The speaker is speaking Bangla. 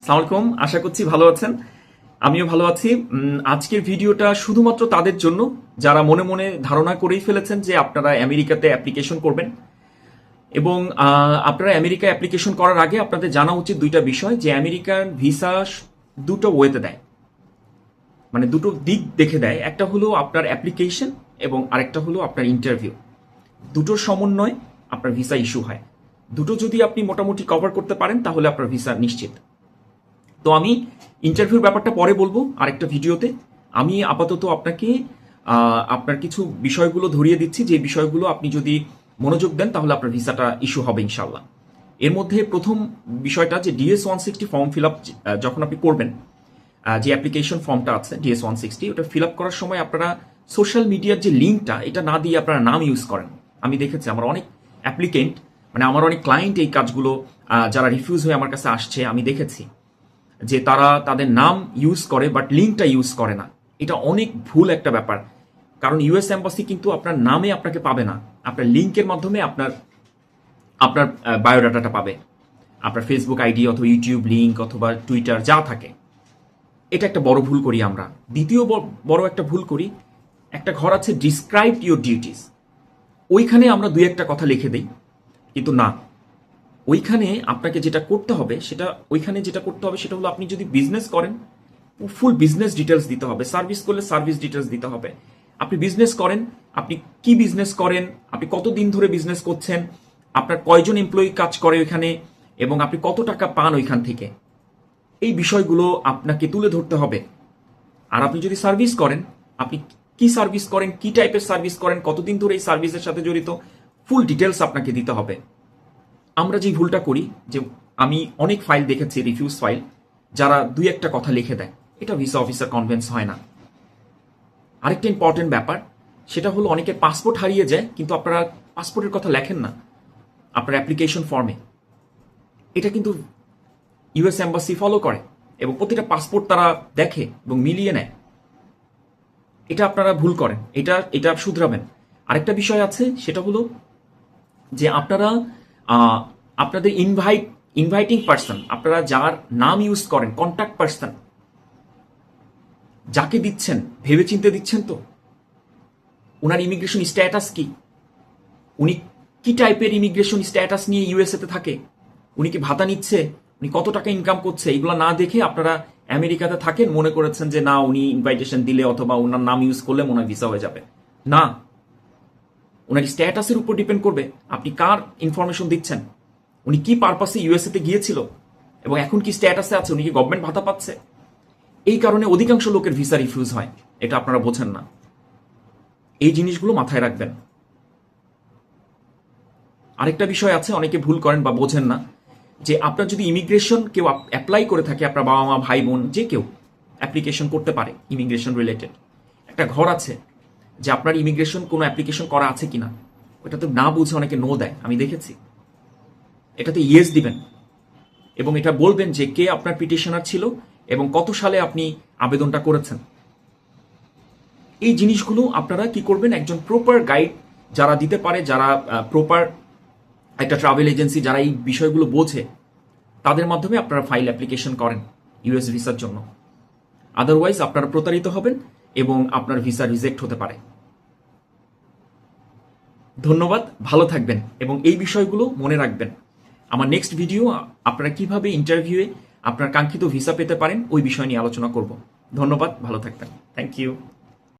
আসসালামু আলাইকুম, আশা করছি ভালো আছেন। আমিও ভালো আছি। আজকের ভিডিওটা শুধুমাত্র তাদের জন্য যারা মনে মনে ধারণা করেই ফেলেছেন যে আপনারা আমেরিকাতে অ্যাপ্লিকেশন করবেন, এবং আপনারা আমেরিকা অ্যাপ্লিকেশন করার আগে আপনাদের জানা উচিত দুইটা বিষয়, যে আমেরিকান ভিসা দুটো ওয়েতে দেয়, মানে দুটো দিক দেখে দেয়। একটা হলো আপনার অ্যাপ্লিকেশন এবং আরেকটা হলো আপনার ইন্টারভিউ। দুটোর সমন্বয় আপনার ভিসা ইস্যু হয়। দুটো যদি আপনি মোটামুটি কভার করতে পারেন তাহলে আপনার ভিসা নিশ্চিত। তো আমি ইন্টারভিউর ব্যাপারটা পরে বলবো আরেকটা ভিডিওতে। আমি আপাতত আপনাকে আপনার কিছু বিষয়গুলো ধরিয়ে দিচ্ছি, যে বিষয়গুলো আপনি যদি মনোযোগ দেন তাহলে আপনার ভিসাটা ইস্যু হবে ইনশাল্লাহ। এর মধ্যে প্রথম বিষয়টা, যে DS-160 ফর্ম ফিল আপ যখন আপনি করবেন, যে অ্যাপ্লিকেশন ফর্মটা আছে DS-160, ওটা ফিল আপ করার সময় আপনারা সোশ্যাল মিডিয়ার যে লিঙ্কটা, এটা না দিয়ে আপনারা নাম ইউজ করেন। আমি দেখেছি আমার অনেক অ্যাপ্লিকেন্ট, মানে আমার অনেক ক্লায়েন্ট এই কাজগুলো যারা রিফিউজ হয়ে আমার কাছে আসছে, আমি দেখেছি যে তারা তাদের নাম ইউজ করে বাট লিঙ্কটা ইউজ করে না। এটা অনেক ভুল একটা ব্যাপার, কারণ ইউএস এম্বাসি কিন্তু আপনার নামে আপনাকে পাবে না, আপনার লিঙ্কের মাধ্যমে আপনার আপনার বায়োডাটাটা পাবে, আপনার ফেসবুক আইডি অথবা ইউটিউব লিঙ্ক অথবা টুইটার যা থাকে। এটা একটা বড় ভুল করি আমরা। দ্বিতীয় বড় একটা ভুল করি, একটা ঘর আছে ডিসক্রাইব ইউর ডিউটিস, ওইখানে আমরা দুই একটা কথা লিখে দিই, কিন্তু না, ওইখানে আপনাকে যেটা করতে হবে সেটা হলো, আপনি যদি বিজনেস করেন ফুল বিজনেস ডিটেলস দিতে হবে, সার্ভিস করলে সার্ভিস ডিটেলস দিতে হবে। আপনি বিজনেস করেন, আপনি কি বিজনেস করেন, আপনি কতদিন ধরে বিজনেস করছেন, আপনার কয়জন এমপ্লয়ি কাজ করে ওইখানে, এবং আপনি কত টাকা পান ওইখান থেকে, এই বিষয়গুলো আপনাকে তুলে ধরতে হবে। আর আপনি যদি সার্ভিস করেন, আপনি কি সার্ভিস করেন, কি টাইপের সার্ভিস করেন, কতদিন ধরে এই সার্ভিসের সাথে জড়িত, ফুল ডিটেলস আপনাকে দিতে হবে। আমরা যে ভুলটা করি, যে আমি অনেক ফাইল দেখেছি, রিফিউজ ফাইল, যারা দুই একটা কথা লিখে দেয়, এটা ভিসা অফিসার কনভেন্স হয় না। আরেকটা ইম্পর্টেন্ট ব্যাপার, সেটা হলো অনেকের পাসপোর্ট হারিয়ে যায়, কিন্তু আপনারা পাসপোর্টের কথা লেখেন না আপনার অ্যাপ্লিকেশন ফর্মে। এটা কিন্তু ইউএস এম্বাসি ফলো করে, এবং প্রতিটা পাসপোর্ট তারা দেখে এবং মিলিয়ে নেয়। এটা আপনারা ভুল করেন, এটা শুধরাবেন। আরেকটা বিষয় আছে, সেটা হলো যে আপনারা আপনাদের ইনভাইটিং পার্সন, আপনারা যার নাম ইউজ করেন, কন্ট্যাক্ট পার্সন যাকে দিচ্ছেন, ভেবে চিন্তে দিচ্ছেন তো? ওনার ইমিগ্রেশন স্ট্যাটাস কি, উনি কি টাইপের ইমিগ্রেশন স্ট্যাটাস নিয়ে ইউএসএ তে থাকে, উনি কি ভাতা নিচ্ছে, উনি কত টাকা ইনকাম করছে, এগুলো না দেখে আপনারা আমেরিকাতে থাকেন, মনে করেছেন যে না, উনি ইনভাইটেশন দিলে অথবা ওনার নাম ইউজ করলে মনে হয় ভিসা হয়ে যাবে। না, ওনার স্ট্যাটাসের উপর ডিপেন্ড করবে আপনি কার ইনফরমেশন দিচ্ছেন, উনি কি পারপাসে ইউএসএ তে গিয়েছিল, এবং এখন কি স্ট্যাটাসে আছে, উনি কি গভর্নমেন্ট ভাতা পাচ্ছে। এই কারণে অধিকাংশ লোকের ভিসা রিফিউজ হয়, এটা আপনারা বোঝেন না। এই জিনিসগুলো মাথায় রাখবেন। আরেকটা বিষয় আছে, অনেকে ভুল করেন বা বোঝেন না, যে আপনার যদি ইমিগ্রেশন কেউ অ্যাপ্লাই করে থাকে, আপনার বাবা মা ভাই বোন যে কেউ অ্যাপ্লিকেশন করতে পারে ইমিগ্রেশন রিলেটেড, একটা ঘর আছে যে আপনার ইমিগ্রেশন কোনো অ্যাপ্লিকেশন করা আছে কিনা, ওটা তো না বুঝে অনেকে নো দেয়, আমি দেখেছি। এটাতে ইয়েস দিবেন, এবং এটা বলবেন যে কে আপনার পিটিশনার ছিল এবং কত সালে আপনি আবেদনটা করেছেন। এই জিনিসগুলো আপনারা কি করবেন, একজন প্রপার গাইড যারা দিতে পারে, যারা প্রপার একটা ট্রাভেল এজেন্সি যারা এই বিষয়গুলো বোঝে, তাদের মাধ্যমে আপনারা ফাইল অ্যাপ্লিকেশন করেন ইউএস ভিসার জন্য। আদারওয়াইজ আপনারা প্রতারিত হবেন এবং আপনার ভিসা রিজেক্ট হতে পারে। ধন্যবাদ, ভালো থাকবেন এবং এই বিষয়গুলো মনে রাখবেন। আমার নেক্সট ভিডিও আপনারা কিভাবে ইন্টারভিউয়ে আপনার কাঙ্ক্ষিত ভিসা পেতে পারেন ওই বিষয় নিয়ে আলোচনা করব। ধন্যবাদ, ভালো থাকবেন। Thank you.